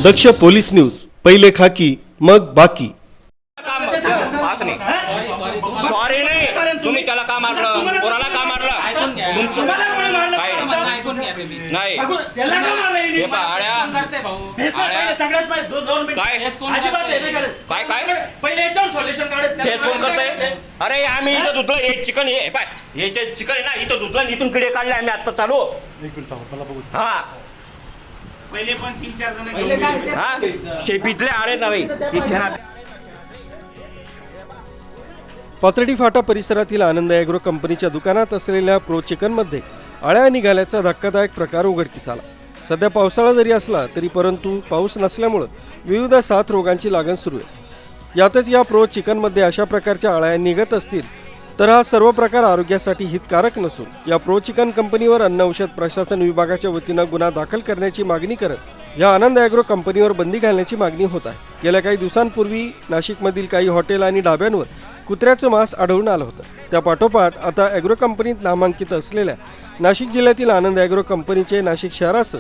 दक्ष police news, पहिले खाकी मग बाकी. सॉरी नाही, तुम्ही त्याला का मारलं, पोराला का मारलं, नाही हे पहा, काय काय पहिले याच्यावर सोल्युशन काढत तेच कोण करतंय. अरे आम्ही इथं धुतलं, हे चिकन हे पाय, हे चिकन आहे ना, इथं धुतलं, इथून किडे काढले आम्ही आता चालू. हा पहिले पण 3-4 जण हा शेपीतले आळे नाही ही शहरात. पाथर्डी फाटा परिसरातील आनंद ॲग्रो कंपनीच्या दुकानात असलेल्या प्रो चिकनमध्ये अळ्या निघाल्याचा धक्कादायक प्रकार उघडकीस आला. सध्या पावसाळा जरी असला तरी परंतु पाऊस नसल्यामुळे विविध साथ रोगांची लागण सुरू आहे. यातच या प्रो चिकनमध्ये अशा प्रकारच्या अळ्या निघत असतील तर हा सर्व प्रकार आरोग्यासाठी हितकारक नसून या प्रो चिकन कंपनीवर अन्न औषध प्रशासन विभागाच्या वतीनं गुन्हा दाखल करण्याची मागणी करत या आनंद ॲग्रो कंपनीवर बंदी घालण्याची मागणी होत आहे. गेल्या काही दिवसांपूर्वी नाशिकमधील काही हॉटेल आणि ढाब्यांवर कुत्र्याचं मांस आढळून आलं होतं. त्या पाठोपाठ आता ॲग्रो कंपनीत नामांकित असलेल्या नाशिक जिल्ह्यातील आनंद ॲग्रो कंपनीचे नाशिक शहरासह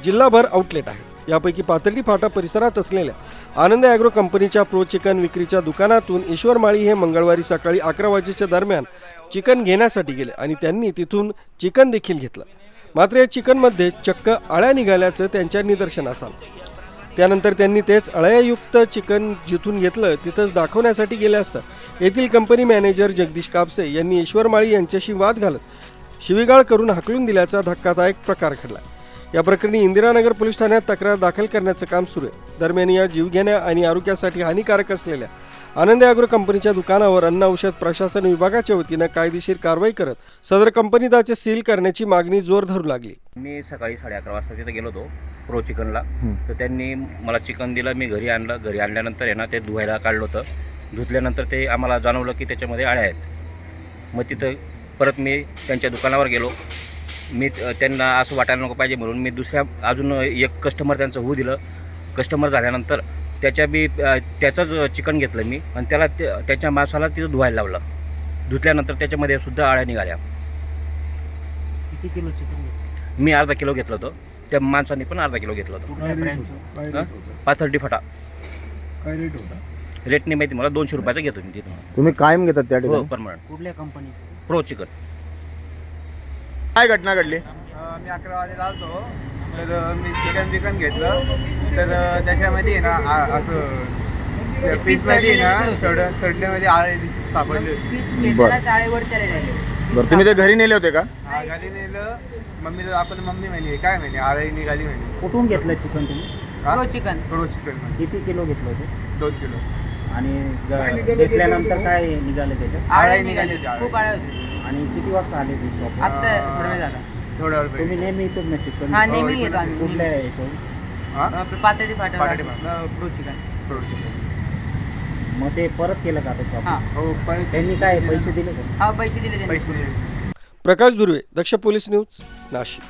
जिल्हाभर आउटलेट आहे. यापैकी पाथर्डी फाटा परिसरात असलेल्या आनंद ॲग्रो कंपनीच्या प्रो चिकन विक्रीच्या दुकानातून ईश्वर माळी हे मंगळवारी सकाळी 11 वाजेच्या दरम्यान चिकन घेण्यासाठी गेले आणि त्यांनी तिथून चिकन देखील घेतलं. मात्र या चिकनमध्ये चक्क अळ्या निघाल्याचं त्यांच्या निदर्शनास आलं. त्यानंतर त्यांनी तेच अळ्यायुक्त चिकन जिथून घेतलं तिथंच दाखवण्यासाठी गेले असता येथील कंपनी मॅनेजर जगदीश कापसे यांनी ईश्वर माळी यांच्याशी वाद घालत शिवीगाळ करून हाकलून दिल्याचा धक्कादायक प्रकार घडला. या प्रकरणी इंदिरानगर पोलीस ठाण्यात तक्रार दाखल करण्याचं काम सुरू आहे. दरम्यान या जीवघेण्या आणि आरोग्यासाठी हानिकारक असलेल्या आनंद ॲग्रो कंपनीच्या दुकानावर अन्न औषध प्रशासन विभागाच्या वतीनं कायदेशीर कारवाई करत सदर कंपनीचे सील करण्याची मागणी जोर धरू लागली. मी सकाळी 11:30 वाजता तिथे गेलो होतो प्रो चिकनला. तर त्यांनी मला चिकन दिलं, मी घरी आणलं. घरी आणल्यानंतर आहे ना ते धुवायला काढलं होतं. धुतल्यानंतर ते आम्हाला जाणवलं की त्याच्यामध्ये अळ्या आहेत. मग तिथं परत मी त्यांच्या दुकानावर गेलो. मी त्यांना असं वाटायला नको पाहिजे म्हणून मी दुसऱ्या अजून एक कस्टमर त्यांचं होऊ दिलं. कस्टमर झाल्यानंतर त्याचंच चिकन घेतलं मी आणि त्याला त्याच्या मांसाला तिथं धुवायला लावलं. धुतल्यानंतर त्याच्यामध्ये सुद्धा अळ्या निघाल्या. किती किलो चिकन? मी अर्धा किलो घेतलं होतं. त्या माणसाने पण अर्धा किलो घेतलं होतं. पाथर्डी फाटा. काय रेट होता? रेट नाही माहिती मला, 200 रुपयाचा घेतो मी तिथं. तुम्ही कायम घेतात त्या हो, ठिकाणी? परमनंट. कुठल्या कंपनी? Pro chicken. काय घटना घडली? मी 11 वाजेला आलतो, तर मी चिकन घेतलं. तर त्याच्यामध्ये ना असं पीसमध्ये ना सडल्यामध्ये आळे सापडले. बरं, तुम्ही ते घरी नेले होते का? घरी नेलं. मम्मी म्हणे काय म्हणे आळे निघाली म्हणे. कुठून घेतलं चिकन तुम्ही? प्रो चिकन किती किलो घेतलं होतं? 2 किलो. आणि घेतल्यानंतर काय निघाले त्याच्यात? आळे निघाले. खूप आळे होते. आणि किती वाजता आले ते शॉप? आता थोडा वेळ झाला. थोडा वेळ तुम्ही नेहमी इथून ना चिकन? हा, नेहमी घेतो आम्ही. कुठल्या याच्यावर? पातळी फाटा पातळी प्रो चिकन. Pro chicken. मग ते परत केलं का आता शॉप? हा. हो, पण त्यांनी काय पैसे दिले का? हा, पैसे दिले त्यांनी. पैसे प्रकाश दुर्वे, दक्ष पोलीस न्यूज, नाशिक.